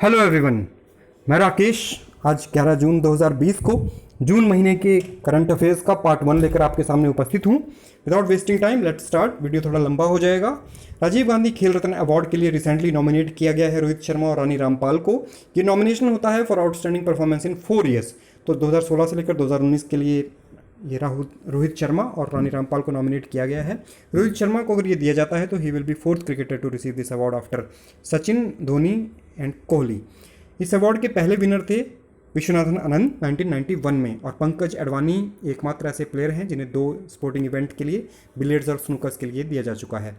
Hello everyone, मैं राकेश। आज 11 जून 2020 को जून महीने के करंट अफेयर्स का पार्ट 1 लेकर आपके सामने उपस्थित हूँ। Without wasting time let's start. Video थोड़ा लंबा हो जाएगा। राजीव गांधी खेल रत्न अवार्ड के लिए रिसेंटली नॉमिनेट किया गया है रोहित शर्मा और रानी रामपाल को। ये नॉमिनेशन होता है for outstanding performance in 4 years. तो 2016 से लेकर 2019 के लिए ये रोहित शर्मा और रानी रामपाल को नॉमिनेट किया गया है। रोहित शर्मा को अगर ये दिया जाता है तो ही will be 4th cricketer to receive this award after Sachin, Dhoni and Kohli. इस अवार्ड के पहले विनर थे विश्वनाथन आनंद 1991 में, और पंकज अडवाणी एकमात्र ऐसे प्लेयर हैं जिन्हें 2 स्पोर्टिंग इवेंट के लिए बिलियर्ड्स और स्नूकर्स के लिए दिया जा चुका है।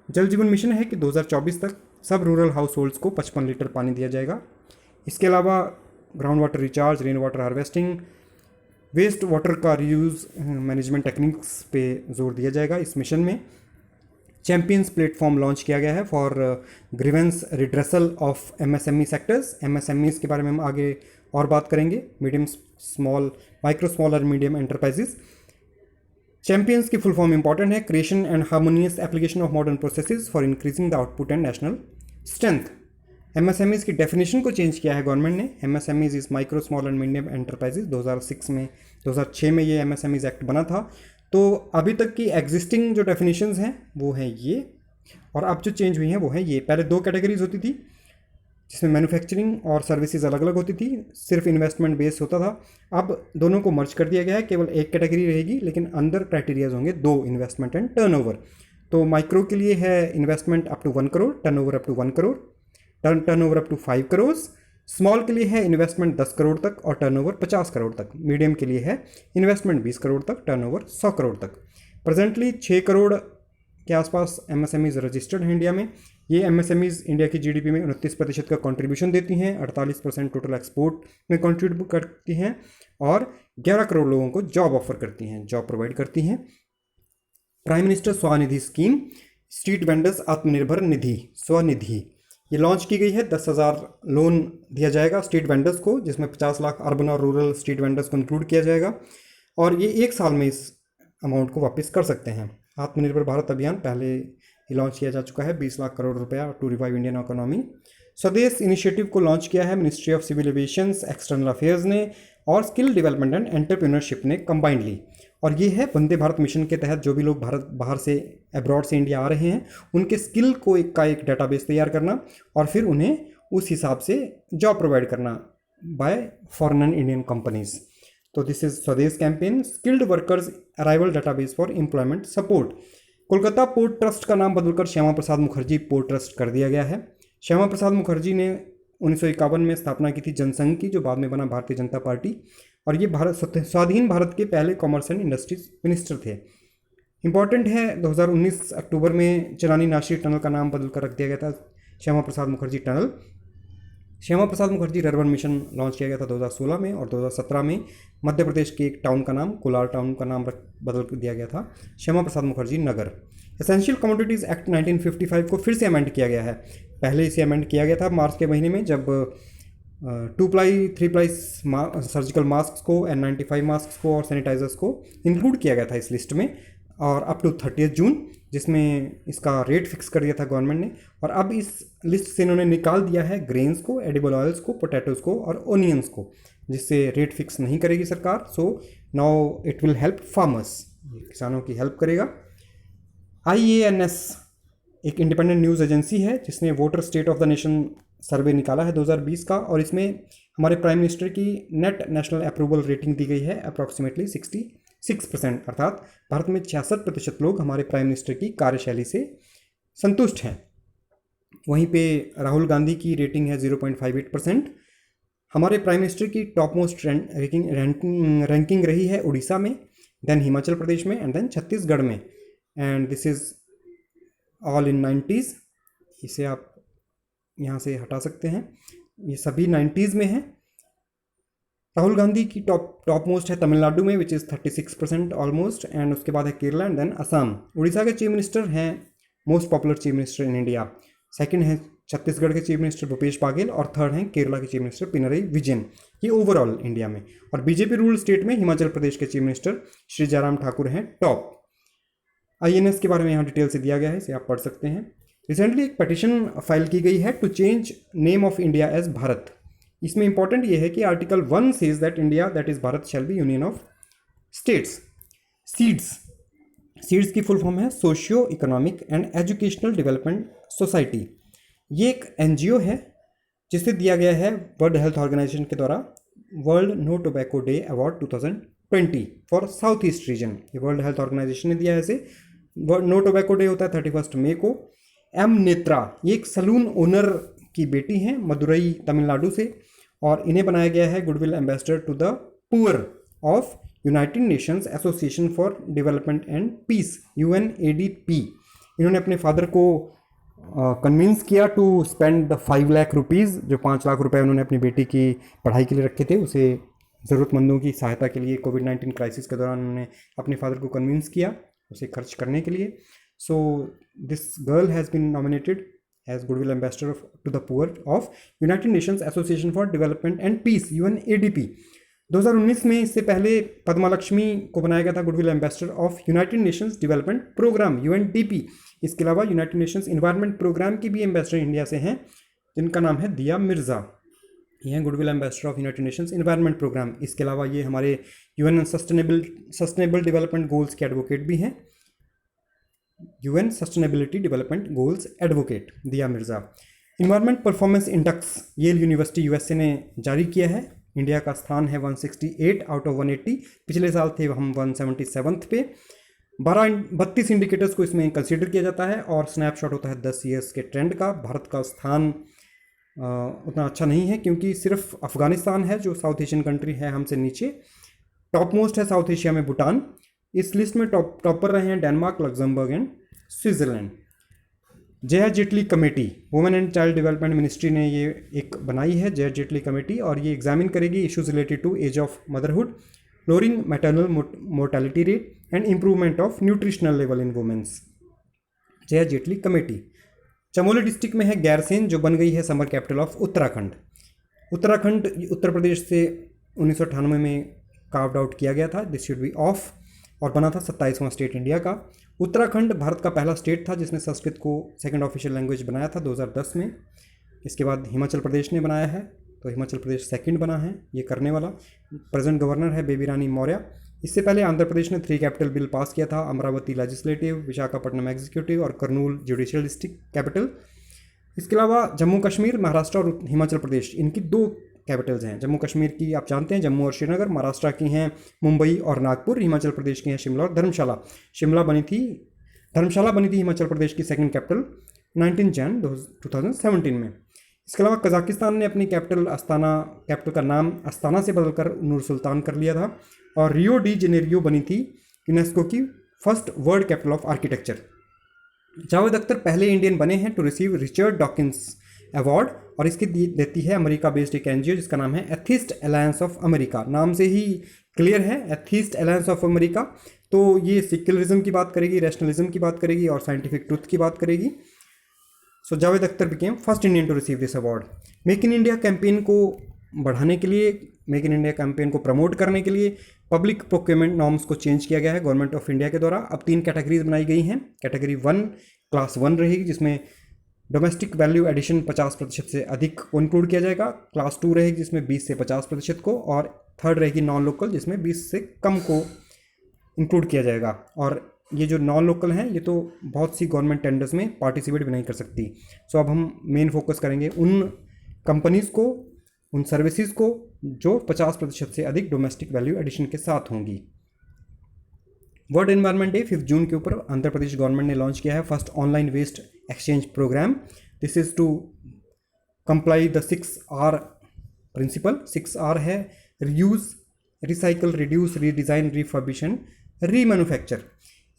जल जीवन मिशन है कि 2024 तक सब रूरल हाउस होल्ड्स को 55 लीटर पानी दिया जाएगा। इसके अलावा ground water recharge, rain water harvesting, waste water का रीयूज मैनेजमेंट टेक्निक्स पे जोर दिया जाएगा इस मिशन में। चैंपियंस प्लेटफॉर्म लॉन्च किया गया है for grievance redressal of MSME sectors. MSMEs के बारे में हम आगे और बात करेंगे। मीडियम स्मॉल, माइक्रो स्मॉल और मीडियम एंटरप्राइजेस। चैंपियंस की फुल फॉर्म इंपॉर्टेंट है, creation and harmonious application of modern processes for increasing the output and national strength. MSMEs की डेफिनेशन को चेंज किया है गवर्नमेंट ने। MSMEs is micro small and medium enterprises. 2006 में ये MSMEs act बना था। तो अभी तक की एग्जिस्टिंग जो डेफिनेशंस हैं वो हैं ये, और अब जो चेंज हुई हैं वो हैं ये। पहले 2 कैटेगरीज होती थी जिसमें मैन्युफैक्चरिंग और सर्विसेज अलग अलग होती थी, सिर्फ इन्वेस्टमेंट बेस्ड होता था। अब दोनों को मर्ज कर दिया गया है, केवल एक कैटेगरी रहेगी, लेकिन अंदर क्राइटेरियाज होंगे 2, इन्वेस्टमेंट एंड टर्नओवर। तो माइक्रो के लिए है investment up to 1 crore, turnover up to 1 crore, turnover up to 5 crore. Small के लिए है इन्वेस्टमेंट 10 करोड़ तक और टर्नओवर 50 करोड़ तक। मीडियम के लिए है इन्वेस्टमेंट 20 करोड़ तक, टर्नओवर 100 करोड़ तक। प्रेजेंटली 6 करोड़ के आसपास एमएसएमईज रजिस्टर्ड हैं इंडिया में। ये एमएसएमईज इंडिया की जीडीपी में 29% का कंट्रीब्यूशन देती हैं, 48% टोटल एक्सपोर्ट में कंट्रीब्यूट करती हैं, और 11 करोड़ लोगों को जॉब ऑफर करती हैं, जॉब प्रोवाइड करती हैं। Prime minister Svanidhi scheme, street vendors Atmanirbhar Nidhi Svanidhi, ये लॉन्च की गई है। 10,000 लोन दिया जाएगा स्ट्रीट वेंडर्स को, जिसमें 50 लाख अर्बन और रूरल स्ट्रीट वेंडर्स को इंक्लूड किया जाएगा, और ये 1 साल में इस अमाउंट को वापस कर सकते हैं। आत्मनिर्भर भारत अभियान पहले ही लॉन्च किया जा चुका है, 20 लाख करोड़ रुपया to revive Indian economy. Swadesh initiative को लॉन्च किया है ministry of civil aviation, external affairs ने, और स्किल डेवलपमेंट एंड एंटरप्रेन्योरशिप ने कंबाइंडली। और ये है वंदे भारत मिशन के तहत जो भी लोग बाहर से, अब्रॉड से इंडिया आ रहे हैं, उनके स्किल को एक डाटाबेस तैयार करना और फिर उन्हें उस हिसाब से जॉब प्रोवाइड करना bye foreign and Indian companies. तो दिस इज स्वदेश campaign, skilled workers arrival database for employment support. Kolkata port trust का नाम बदलकर श्यामा प्रसाद मुखर्जी पोर्ट ट्रस्ट कर दिया गया है। श्यामा प्रसाद मुखर्जी ने 1951 में स्थापना की थी जनसंघ की, जो बाद में बना भारतीय जनता पार्टी, और ये स्वाधीन भारत के पहले कॉमर्स एंड इंडस्ट्रीज मिनिस्टर थे। इंपॉर्टेंट है 2019 अक्टूबर में चरानी नासिर टनल का नाम बदलकर रख दिया गया था Shyama Prasad Mukherjee tunnel. Shyama Prasad Mukherjee urban mission launch किया गया था 2016 में, और 2017 में मध्य प्रदेश के एक टाउन का नाम, कोलार टाउन का नाम बदल दिया गया था Shyama Prasad Mukherjee Nagar. Essential commodities act 1955 को फिर से अमेंड किया गया है। पहले इसे अमेंड किया गया था मार्च के महीने में, जब 2 प्लाई 3 प्लाई सर्जिकल मास्क को, N95 मास्क को और सैनिटाइजर्स को इंक्लूड किया गया था इस लिस्ट में, और अप टू 30 जून, जिसमें इसका रेट फिक्स कर दिया था गवर्नमेंट ने। और अब इस लिस्ट से इन्होंने निकाल दिया है ग्रेन्स को, एडिबल ऑयल्स को, पोटैटोज़ को और ओनियंस को, जिससे रेट फिक्स नहीं करेगी सरकार। So now it will help farmers, किसानों की हेल्प करेगा। IANS एक इंडिपेंडेंट न्यूज़ एजेंसी है जिसने voter state of the nation सर्वे निकाला है 2020 का, और इसमें हमारे प्राइम मिनिस्टर की नेट नेशनल अप्रूवल रेटिंग दी गई है अप्रॉक्सीमेटली 66%, अर्थात भारत में 66% लोग हमारे प्राइम मिनिस्टर की कार्यशैली से संतुष्ट हैं। वहीं पे राहुल गांधी की रेटिंग है 0.58%। हमारे प्राइम मिनिस्टर की टॉप मोस्ट रैंकिंग रही है उड़ीसा में, देन हिमाचल प्रदेश में, एंड देन छत्तीसगढ़ में, and this is all in 90s। इसे आप यहाँ से हटा सकते हैं, ये सभी 90s में है। राहुल गांधी की टॉप मोस्ट है तमिलनाडु में, विच इज़ 36% ऑलमोस्ट, एंड उसके बाद है केरला एंड देन असम। उड़ीसा के चीफ मिनिस्टर हैं most popular chief minister in India. Second है छत्तीसगढ़ के चीफ मिनिस्टर भूपेश बाघेल, और थर्ड हैं केरला के चीफ मिनिस्टर पिनरई विजयन। ये ओवरऑल इंडिया में। और बीजेपी रूल स्टेट में हिमाचल प्रदेश के चीफ मिनिस्टर श्री जयराम ठाकुर हैं टॉप। INS के बारे में यहाँ डिटेल से दिया गया है, इसे आप पढ़ सकते हैं। रिसेंटली एक पटिशन फाइल की गई है to change name of India as Bharat. इसमें इंपॉर्टेंट ये है कि article 1 says that India that is Bharat shall be union of states. SEEDS की फुल फॉर्म है socio economic and educational development society. ये एक एनजीओ है जिसे दिया गया है वर्ल्ड हेल्थ ऑर्गेनाइजेशन के द्वारा World No Tobacco Day award 2020 for south east region. ये वर्ल्ड हेल्थ ऑर्गेनाइजेशन ने दिया है इसे। नो टोबैको डे होता है 31 मई को। एम नेत्रा ये एक सलून ओनर की बेटी हैं मदुरई तमिलनाडु से, और इन्हें बनाया गया है goodwill ambassador to the poor of United Nations Association for Development and Peace UNADP। इन्होंने अपने फादर को कन्विंस किया to spend the 5 lakh rupees, जो 5 लाख रुपए उन्होंने अपनी बेटी की पढ़ाई के लिए रखे थे, उसे ज़रूरतमंदों की सहायता के लिए कोविड-19 क्राइसिस के दौरान उन्होंने अपने फादर को कन्विंस किया उसे खर्च करने के लिए। So this girl has been nominated as goodwill ambassador to the poor of United Nations Association for Development and Peace UNADP। 2019 में इससे पहले पद्मा लक्ष्मी को बनाया गया था goodwill ambassador of United Nations Development Programme UNDP। इसके अलावा यूनाइटेड नेशंस इन्वायरमेंट प्रोग्राम की भी एम्बेसडर इंडिया से हैं, जिनका नाम है दिया मिर्ज़ा। ये हैं goodwill ambassador of United Nations environment programme. इसके अलावा ये हमारे UN सस्टेनेबल डेवलपमेंट गोल्स के एडवोकेट भी हैं, UN sustainability development goals advocate Dia Mirza. Environment performance index Yale University USA ने जारी किया है। इंडिया का स्थान है 168 आउट ऑफ 180। पिछले साल थे हम 177 पे। 32 इंडिकेटर्स को इसमें कंसीडर किया जाता है और स्नैपशॉट होता है 10 ईयर्स के ट्रेंड का। भारत का स्थान उतना अच्छा नहीं है क्योंकि सिर्फ अफगानिस्तान है जो साउथ एशियन कंट्री है हमसे नीचे। टॉप मोस्ट है साउथ एशिया में भूटान। इस लिस्ट में टॉपर रहे हैं Denmark, Luxembourg and Switzerland. Jaya Jaitly committee, women and child development ministry ने ये एक बनाई है जया जेटली कमेटी, और ये एग्जामिन करेगी issues related to age of motherhood, lowering maternal mortality rate and improvement of nutritional level in womens. Jaya Jaitly committee. Chamoli district में है गैरसेन, जो बन गई है summer capital of Uttarakhand. Uttarakhand Uttar Pradesh से 1998 में कार्व्ड आउट किया गया था, दिस शुड बी ऑफ, और बना था 27वां स्टेट इंडिया का। उत्तराखंड भारत का पहला स्टेट था जिसने संस्कृत को सेकंड ऑफिशियल लैंग्वेज बनाया था 2010 में। इसके बाद हिमाचल प्रदेश ने बनाया है, तो हिमाचल प्रदेश सेकंड बना है ये करने वाला। प्रेजेंट गवर्नर है बेबी रानी मौर्य। इससे पहले आंध्र प्रदेश ने 3 कैपिटल बिल पास किया था, अमरावती लेजिस्लेटिव, विशाखापट्टनम एग्जीक्यूटिव और कर्नूल जुडिशियल डिस्ट्रिक्ट कैपिटल। इसके अलावा जम्मू कश्मीर, महाराष्ट्र और हिमाचल प्रदेश, इनकी 2 कैपिटल्स हैं। जम्मू कश्मीर की आप जानते हैं जम्मू और श्रीनगर, महाराष्ट्र की हैं मुंबई और नागपुर, हिमाचल प्रदेश की हैं शिमला और धर्मशाला। धर्मशाला बनी थी हिमाचल प्रदेश की सेकंड कैपिटल 19 जन 2017 में। इसके अलावा कजाकिस्तान ने अपनी कैपिटल का नाम अस्ताना से बदलकर नूर सुल्तान कर लिया था, और रियो डी जेनेरियो बनी थी यूनेस्को की first world capital of architecture. Javed Akhtar पहले इंडियन बने हैं to receive Richard Dawkins award, और इसकी देती है अमेरिका बेस्ड एक एनजीओ जिसका नाम है एथिस्ट अलायंस ऑफ अमेरिका। नाम से ही क्लियर है, एथिस्ट अलायंस ऑफ अमेरिका। तो ये सेक्युलरिज्म की बात करेगी, रैशनलिज्म की बात करेगी और साइंटिफिक ट्रुथ की बात करेगी। So Javed Akhtar became first Indian to receive this award. Make in India campaign को बढ़ाने के लिए, मेक इन इंडिया कैंपेन को प्रमोट करने के लिए पब्लिक प्रोक्योरमेंट नॉर्म्स को चेंज किया गया है गवर्नमेंट ऑफ इंडिया के द्वारा। अब 3 कैटेगरीज बनाई गई हैं। कैटेगरी 1 क्लास 1 रहेगी जिसमें डोमेस्टिक वैल्यू एडिशन 50% से अधिक को इंक्लूड किया जाएगा। क्लास 2 रहेगी जिसमें 20 से 50% को, और थर्ड रहेगी नॉन लोकल जिसमें 20 से कम को इंक्लूड किया जाएगा। और ये जो नॉन लोकल हैं ये तो बहुत सी गवर्नमेंट टेंडर्स में पार्टिसिपेट भी नहीं कर सकती। सो अब हम मेन फोकस करेंगे उन कंपनीज़ को, उन सर्विसेज को जो 50% से अधिक डोमेस्टिक वैल्यू एडिशन के साथ होंगी। वर्ल्ड एनवायरनमेंट डे 5 जून के ऊपर आंध्र प्रदेश गवर्नमेंट ने लॉन्च किया है first online waste exchange programme. This is to comply the 6R principle. 6R है reuse, recycle, reduce, redesign, refurbish and remanufacture.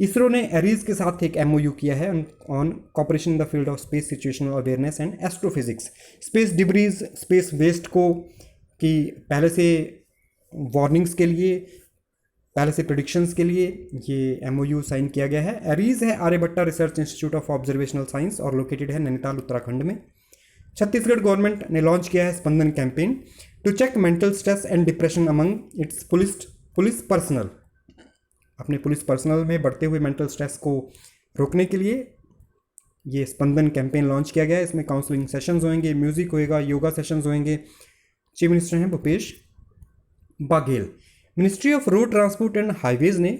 ISRO ने एरीज के साथ एक MOU किया है on cooperation in the field of space situational awareness and astrophysics. Space debris, space waste को की पहले से वार्निंग्स के लिए, पहले से प्रेडिक्शंस के लिए ये MOU साइन किया गया है। एरीज है Aryabhatta research institute of observational science और लोकेटेड है नैनीताल उत्तराखंड में। छत्तीसगढ़ गवर्नमेंट ने लॉन्च किया है Spandan campaign to check mental stress and depression among its police personal. अपने पुलिस पर्सनल में बढ़ते हुए मेंटल स्ट्रेस को रोकने के लिए ये स्पंदन कैंपेन लॉन्च किया गया है। इसमें काउंसलिंग सेशंस होंगे, म्यूजिक होएगा, योगा सेशंस होंगे। चीफ मिनिस्टर हैं Bhupesh Baghel. Ministry of road transport and highways ने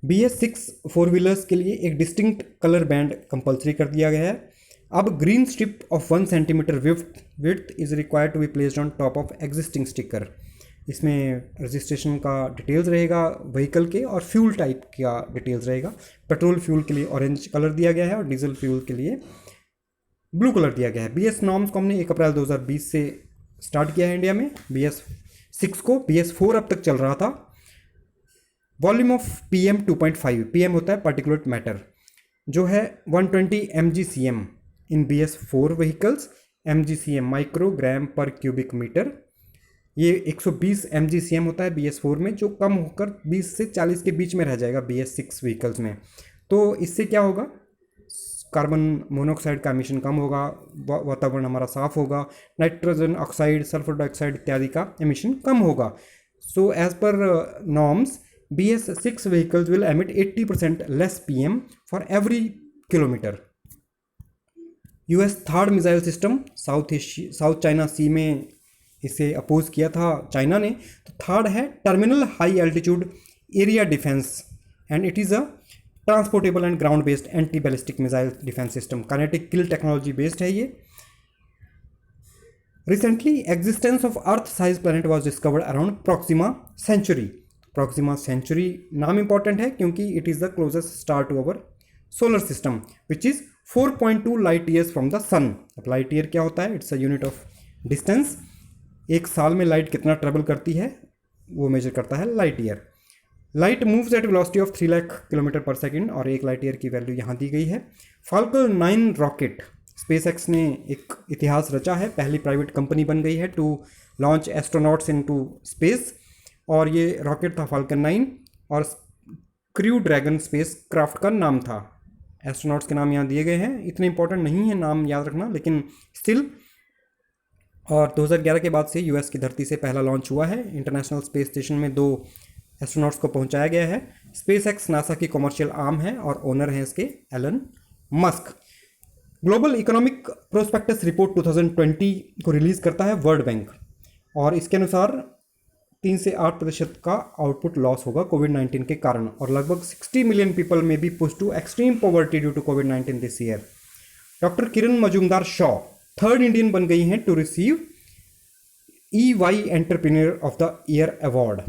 BS6 फोर व्हीलर्स के लिए एक डिस्टिंक्ट कलर बैंड कंपलसरी कर दिया गया है। अब green strip of 1 centimetre width is required to be placed on top of existing sticker. इसमें रजिस्ट्रेशन का डिटेल्स रहेगा व्हीकल के, और फ्यूल टाइप का डिटेल्स रहेगा। पेट्रोल फ्यूल के लिए ऑरेंज कलर दिया गया है और डीजल फ्यूल के लिए ब्लू कलर दिया गया है। BS नॉर्म्स को हमने 1 अप्रैल 2020 से स्टार्ट किया है इंडिया में। BS6 को, BS4 अब तक चल रहा था। वॉल्यूम ऑफ PM 2.5, PM होता है पार्टिकुलेट मैटर, जो है 120 mgcm इन BS4 व्हीकल्स। mgcm माइक्रोग्राम पर क्यूबिक मीटर। ये 120 mgcm होता है BS4 में, जो कम होकर 20 से 40 के बीच में रह जाएगा BS6 व्हीकल्स में। तो इससे क्या होगा, कार्बन मोनोऑक्साइड का एमिशन कम होगा, वातावरण हमारा साफ होगा, नाइट्रोजन ऑक्साइड, सल्फर डाइऑक्साइड इत्यादि का एमिशन कम होगा। So as per norms BS6 vehicles will emit 80% less PM for every kilometer. US THAAD missile system South China Sea में इसे अपोज किया था चाइना ने। तो थर्ड है terminal high altitude area defence, and it is a transportable and ground based anti ballistic missile defence system. Kinetic kill technology based है ये। Recently existence of earth size planet was discovered around Proxima Centauri. Proxima Centauri नाम important है क्योंकि it is the closest star to our solar system which is 4.2 light years from the sun. अब light year क्या होता है? It's a unit of distance. एक साल में लाइट कितना ट्रेवल करती है वो मेजर करता है light year. Light moves eight velocity of 3 lakh kilometre पर सेकेंड, और 1 लाइट ईयर की वैल्यू यहाँ दी गई है। फाल्कन 9 रॉकेट स्पेसएक्स ने एक इतिहास रचा है। पहली प्राइवेट कंपनी बन गई है to launch astronauts into space, और ये रॉकेट था फाल्कन 9, और क्रू ड्रैगन स्पेस क्राफ्ट का नाम था। एस्ट्रोनॉट्स के नाम यहाँ दिए गए हैं, इतने इंपॉर्टेंट नहीं है नाम याद रखना, लेकिन स्टिल। और 2011 के बाद से यूएस की धरती से पहला लॉन्च हुआ है। इंटरनेशनल स्पेस स्टेशन में 2 एस्ट्रोनॉट्स को पहुंचाया गया है। स्पेसएक्स नासा की कमर्शियल आर्म है और ओनर हैं इसके Elon Musk. Global economic prospects report 2020 को रिलीज़ करता है वर्ल्ड बैंक, और इसके अनुसार 3 से 8% का आउटपुट लॉस होगा कोविड-19 के कारण, और लगभग 60 मिलियन पीपल में be push to extreme poverty due to कोविड-19 this year. Doctor Kiran Mazumdar Shaw third Indian बन गई हैं to receive EY entrepreneur of the year award.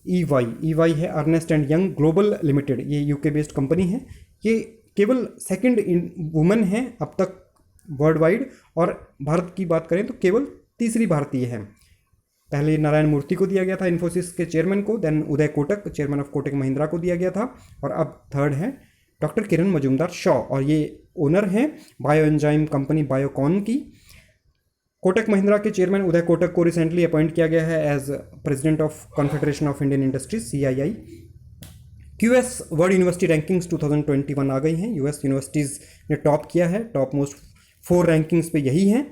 EY है Ernst and Young global limited, ये यूके बेस्ड कंपनी है। ये केवल सेकंड वुमेन है अब तक वर्ल्ड वाइड, और भारत की बात करें तो केवल तीसरी भारतीय है। पहले नारायण मूर्ति को दिया गया था इन्फोसिस के चेयरमैन को, then Uday Kotak chairman of Kotak Mahindra को दिया गया था, और अब थर्ड है डॉक्टर किरण मजूमदार शॉ, और ये ओनर हैं बायो एंजाइम कंपनी बायोकॉन की। कोटक महिंद्रा के चेयरमैन उदय कोटक को रिसेंटली अपॉइंट किया गया है as president of Confederation of Indian Industries CII। QS world university rankings 2021 आ गई हैं। यूएस यूनिवर्सिटीज़ ने टॉप किया है, टॉप मोस्ट 4 रैंकिंग्स पे यही हैं,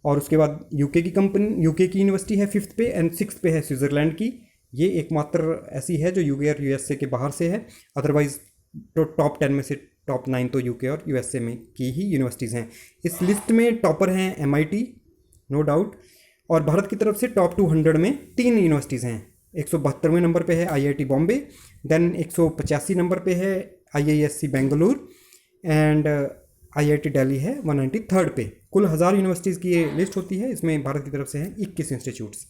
और उसके बाद यूके की यूनिवर्सिटी है 5th पे, एंड 6th पे है स्विट्ज़रलैंड की। ये एकमात्र ऐसी है जो यूके और यूएसए के बाहर से है, अदरवाइज तो टॉप 10 में से टॉप 9 तो यूके और यूएसए में की ही यूनिवर्सिटीज़ हैं। इस लिस्ट में टॉपर हैं MIT नो डाउट, और भारत की तरफ से टॉप 200 में 3 यूनिवर्सिटीज़ हैं। 172वें नंबर पे है IIT बॉम्बे, देन 185 नंबर पे है IISc Bengaluru, and IIT Delhi है 193rd पे। कुल 1000 यूनिवर्सिटीज़ की ये लिस्ट होती है, इसमें भारत की तरफ से हैं 21 इंस्टीट्यूट्स।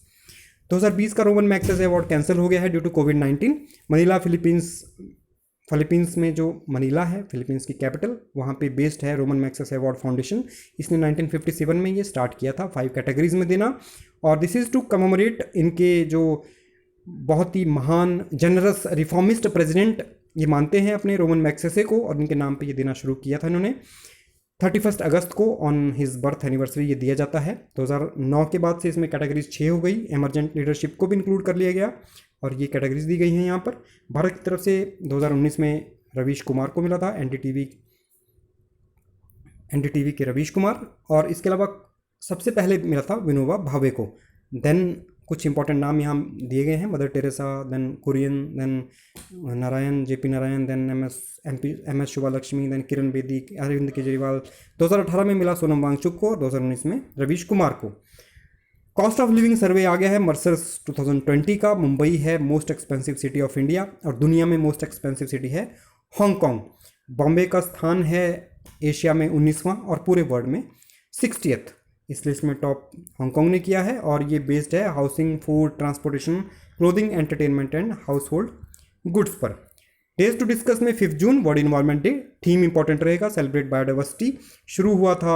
2020 का रोमन मैग्सेसे अवार्ड कैंसिल हो गया है ड्यू टू कोविड-19। मनीला फिलीपींस में जो मनीला है फिलीपींस की कैपिटल, वहाँ पे बेस्ड है रोमन मैग्सेसे अवार्ड फाउंडेशन। इसने 1957 में ये स्टार्ट किया था 5 कैटेगरीज में देना, और दिस इज़ टू कमेमोरेट इनके जो बहुत ही महान जनरस रिफॉर्मिस्ट प्रेसिडेंट ये मानते हैं अपने रोमन मैग्सेसे को, और इनके नाम पे ये देना शुरू किया था इन्होंने। 31 अगस्त को ऑन हिज बर्थ एनिवर्सरी ये दिया जाता है। 2009 के बाद से इसमें कैटेगरीज 6 हो गई, एमरजेंट लीडरशिप को भी इंक्लूड कर लिया गया, और ये कैटेगरीज दी गई हैं यहाँ पर। भारत की तरफ से 2019 में रवीश कुमार को मिला था, NDTV के रवीश कुमार, और इसके अलावा सबसे पहले मिला था विनोबा भावे को। देन कुछ इंपॉर्टेंट नाम यहाँ दिए गए हैं, Mother Teresa, then Kurien, then Narayan, JP Narayan, then M S Subbulakshmi, then Kiran Bedi, Arvind Kejriwal. 2018 में मिला सोनम वांगचुक को और 2019 में रवीश कुमार को। कॉस्ट ऑफ लिविंग सर्वे आ गया है मर्सर्स 2020 का। मुंबई है most expensive city of India और दुनिया में मोस्ट एक्सपेंसिव सिटी है हांगकांग। बॉम्बे का स्थान है एशिया में 19वां और पूरे वर्ल्ड में 60th। इस लिस्ट में टॉप हांगकांग ने किया है और ये बेस्ड है housing, food, transportation, clothing, entertainment and house hold goods पर। डेज टू डिस्कस में 5 जून world environment day, theme important रहेगा सेलिब्रेट बायोडाइवर्सिटी। शुरू हुआ था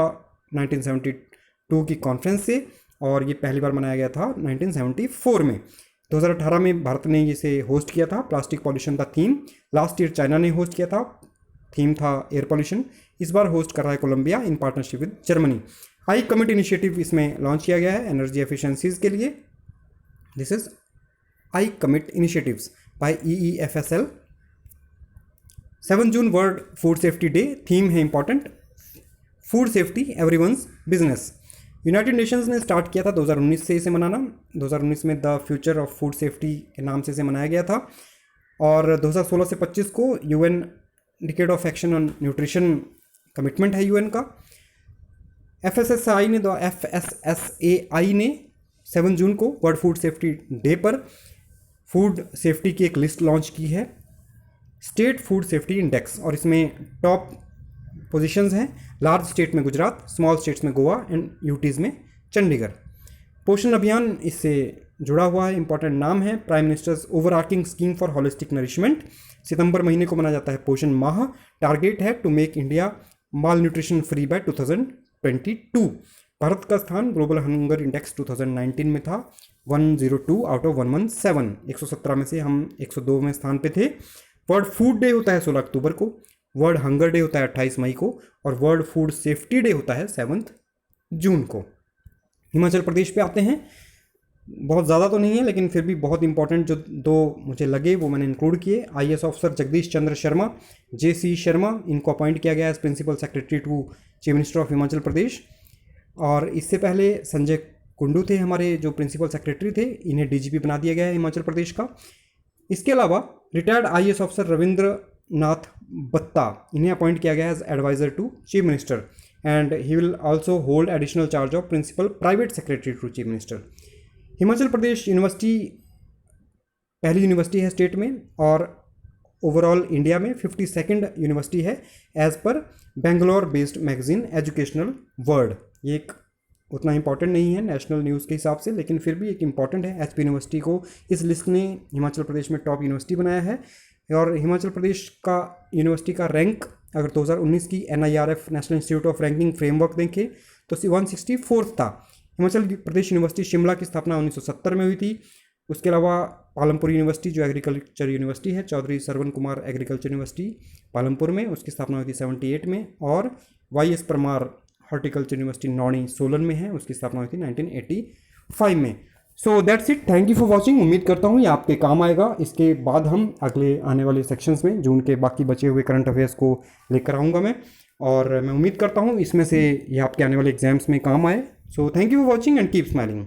1972 की कॉन्फ्रेंस से और ये पहली बार मनाया गया था 1974 में। 2018 में भारत ने इसे होस्ट किया था। प्लास्टिक पॉल्यूशन था थीम। लास्ट ईयर चाइना ने होस्ट किया था, थीम था एयर पॉल्यूशन। इस बार होस्ट कर रहा है Colombia in partnership with Germany. I commit initiative इसमें लॉन्च किया गया है एनर्जी एफिशिएंसीज के लिए। This is I commit initiatives by EEFSL। 7 जून world food safety day, theme है important food safety everyone's business. United Nations ने स्टार्ट किया था 2019 से इसे मनाना। 2019 में the future of food safety के नाम से इसे मनाया गया था और 2016 से 25 को UN decade of action on nutrition commitment है UN का। FSSAI ने 7 जून को वर्ल्ड फूड सेफ्टी डे पर फूड सेफ्टी की एक लिस्ट लॉन्च की है, स्टेट फूड सेफ्टी इंडेक्स, और इसमें टॉप पोजीशंस हैं लार्ज स्टेट में गुजरात, स्मॉल स्टेट्स में गोवा एंड यूटीज़ में चंडीगढ़। पोषण अभियान इससे जुड़ा हुआ है, इंपॉर्टेंट नाम है prime minister's overarching scheme for holistic nourishment. सितंबर महीने को मनाया जाता है पोषण माह। टारगेट है to make India malnutrition free by 2022। Bharat का स्थान ग्लोबल हंगर इंडेक्स 2019 में था 102 आउट ऑफ 117। 117 में से हम 102वें स्थान पे थे। वर्ल्ड फूड डे होता है 16 अक्टूबर को, वर्ल्ड हंगर डे होता है 28 मई को और वर्ल्ड फूड सेफ्टी डे होता है 7 जून को। हिमाचल प्रदेश पे आते हैं। बहुत ज़्यादा तो नहीं है लेकिन फिर भी बहुत इंपॉर्टेंट जो दो मुझे लगे वो मैंने इंक्लूड किए। IAS officer Jagdish Chandra Sharma, JC Sharma, इनको अपॉइंट किया गया as principal secretary to chief minister of Himachal Pradesh. और इससे पहले संजय कुंडू थे हमारे जो प्रिंसिपल सेक्रेटरी थे, इन्हें DGP बना दिया गया है हिमाचल प्रदेश का। इसके अलावा retired IAS officer Ravindra Nath Batta, इन्हें अपॉइंट किया गया as adviser to chief minister and he will also hold additional charge of principal private secretary to chief minister. Himachal Pradesh university पहली यूनिवर्सिटी है स्टेट में और ओवरऑल इंडिया में 52nd यूनिवर्सिटी है as per Bangalore based magazine educational world. ये एक उतना important नहीं है नेशनल न्यूज़ के हिसाब से, लेकिन फिर भी एक इंपॉर्टेंट है। HP यूनिवर्सिटी को इस लिस्ट ने हिमाचल प्रदेश में टॉप यूनिवर्सिटी बनाया है। और हिमाचल प्रदेश का यूनिवर्सिटी का रैंक अगर 2019 की NIRF national institute of ranking framework देखें तो 164 था। हिमाचल प्रदेश यूनिवर्सिटी शिमला की स्थापना 1970 में हुई थी। उसके अलावा पालमपुर यूनिवर्सिटी जो एग्रीकल्चर यूनिवर्सिटी है, चौधरी सरवन कुमार एग्रीकल्चर यूनिवर्सिटी पालमपुर में, उसकी स्थापना हुई थी 78 में। और YS Parmar horticulture university Nauni Solan में है, उसकी स्थापना हुई थी 1985 में। So that's it, thank you for watching. उम्मीद करता हूँ ये आपके काम आएगा। इसके बाद हम अगले आने वाले सेक्शंस में जून के बाकी बचे हुए करंट अफेयर्स को लेकर आऊँगा मैं, और मैं उम्मीद करता हूँ इसमें से ये आपके आने वाले एग्जाम्स में काम आए। So thank you for watching and keep smiling.